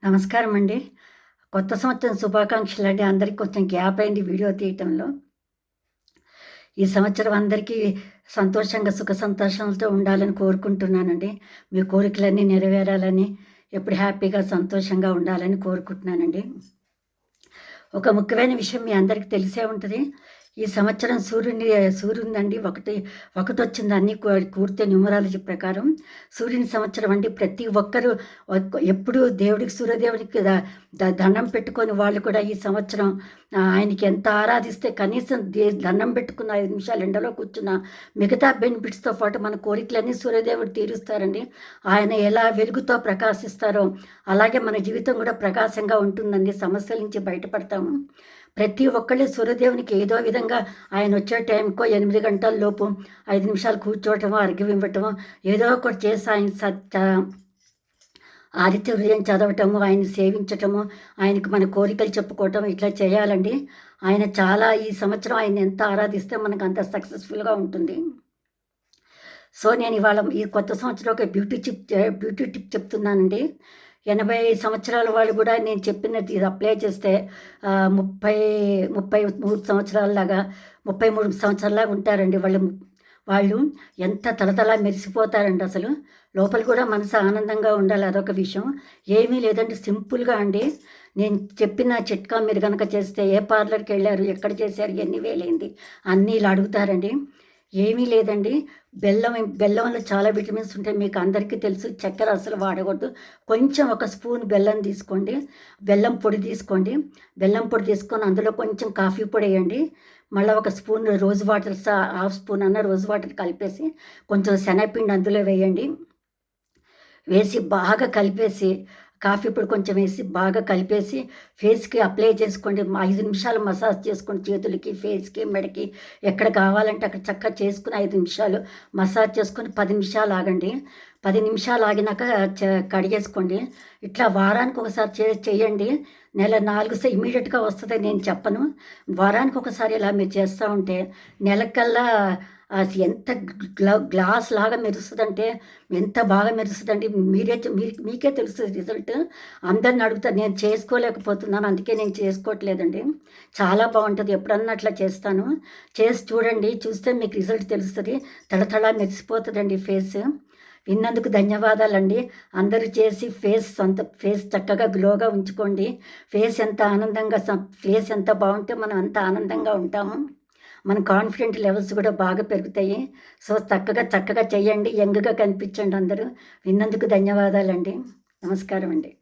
నమస్కారం అండి. కొత్త సంవత్సరం శుభాకాంక్షలండి. అందరికి కొంచెం గ్యాప్ అయింది వీడియో తీయటంలో. ఈ సంవత్సరం అందరికీ సంతోషంగా, సుఖ సంతోషాలతో ఉండాలని కోరుకుంటున్నానండి. మీ కోరికలన్నీ నెరవేరాలని, ఎప్పుడు హ్యాపీగా, సంతోషంగా ఉండాలని కోరుకుంటున్నానండి. ఒక ముఖ్యమైన విషయం మీ అందరికీ తెలిసే ఉంటది. ఈ సంవత్సరం సూర్యునిదండి ఒకటొచ్చింది అన్నీ కూడితే న్యూమరాలజీ ప్రకారం. సూర్యుని సంవత్సరం అండి. ప్రతి ఒక్కరు ఎప్పుడూ దేవుడికి సూర్యదేవునికి దండం పెట్టుకొని వాళ్ళు కూడా ఈ సంవత్సరం ఆయనకి ఎంత ఆరాధిస్తే కనీసం దండం పెట్టుకున్న 5 నిమిషాలు ఎండలో కూర్చున్న మిగతా బెనిఫిట్స్‌తో పాటు మన కోరికలన్నీ సూర్యదేవుడు తీరుస్తారండి. ఆయన ఎలా వెలుగుతో ప్రకాశిస్తారో అలాగే మన జీవితం కూడా ప్రకాశంగా ఉంటుందండి. సమస్యల నుంచి బయటపడతాము. ప్రతి ఒక్కళ్ళు సూర్యదేవునికి ఏదో విధంగా ఆయన వచ్చే టైంకో 8 గంటల లోపు 5 నిమిషాలు కూర్చోవటమో, అర్ఘ్యం ఇవ్వటమో ఏదో ఒకటి చేసి ఆయన ఆదిత్య హృదయం చదవటము, ఆయన్ని సేవించటము, ఆయనకు మన కోరికలు చెప్పుకోవటం ఇట్లా చేయాలండి. ఆయన చాలా ఈ సంవత్సరం ఆయన్ని ఎంత ఆరాధిస్తే మనకు అంత సక్సెస్ఫుల్‌గా ఉంటుంది. సో, నేను ఇవాళ ఈ కొత్త సంవత్సరం ఒక బ్యూటీ టిప్ చెప్తున్నానండి. 80 సంవత్సరాల వాళ్ళు కూడా నేను చెప్పినది ఇది అప్లై చేస్తే 33 సంవత్సరాల్లాగా 33 సంవత్సరాల్లాగా ఉంటారండి. వాళ్ళు ఎంత తళతళ మెరిసిపోతారండి అసలు. లోపల కూడా మనసు ఆనందంగా ఉండాలి, అదొక విషయం. ఏమీ లేదండి, సింపుల్‌గా అండి. నేను చెప్పిన చిట్కా మీరు గనక చేస్తే ఏ పార్లర్‌కెళ్లారు, ఎక్కడ చేశారు, ఎన్ని వేలైంది అన్నీ ఇలా అడుగుతారండి. ఏమీ లేదండి. బెల్లంలో చాలా విటమిన్స్ ఉంటాయి. మీకు అందరికీ తెలుసు. చక్కెర అసలు వాడకూడదు. కొంచెం ఒక స్పూన్ బెల్లం తీసుకోండి. బెల్లం పొడి తీసుకొని అందులో కొంచెం కాఫీ పొడి వేయండి. మళ్ళీ ఒక spoon rose water half spoon అన్న రోజ్ వాటర్ కలిపేసి కొంచెం శనగపిండి అందులో వేయండి. వేసి బాగా కలిపేసి కాఫీ పొడి కొంచెం వేసి బాగా కలిపేసి ఫేస్‌కి అప్లై చేసుకోండి. 5 నిమిషాలు మసాజ్ చేసుకోండి. చేతులకి, ఫేస్‌కి, మెడకి ఎక్కడ కావాలంటే అక్కడ చక్కగా చేసుకుని 5 నిమిషాలు మసాజ్ చేసుకొని 10 నిమిషాలు ఆగండి. 10 నిమిషాలు ఆగినాక కడిగేసుకోండి. ఇట్లా వారానికి ఒకసారి చేయండి. నెల 4 ఇమ్మీడియట్‌గా వస్తదని నేను చెప్పను. వారానికి ఒకసారి ఇలా మీరు చేస్తూ ఉంటే నెలకల్లా అది ఎంత గ్లాస్ లాగా మెరుస్తదంటే ఎంత బాగా మెరుస్తదండి. మీకే తెలుస్తది రిజల్ట్. అందరిని అడుగుతారు. నేను చేసుకోలేకపోతున్నాను, అందుకే నేను చేసుకోవట్లేదండి. చాలా బాగుంటుంది. ఎప్పుడన్నా అట్లా చేస్తాను. చేసి చూడండి. చూస్తే మీకు రిజల్ట్ తెలుస్తుంది. తళతళ మెరిసిపోతుందండి ఫేస్. విన్నందుకు ధన్యవాదాలండి. అందరూ చేసి ఫేస్ చక్కగా గ్లోగా ఉంచుకోండి. ఫేస్ ఎంత బాగుంటే మనం అంత ఆనందంగా ఉంటాము. మన కాన్ఫిడెంట్ లెవెల్స్ కూడా బాగా పెరుగుతాయి. సో, చక్కగా చేయండి. యంగ్‌గా కనిపించండి అందరూ. విన్నందుకు ధన్యవాదాలండి. నమస్కారం అండి.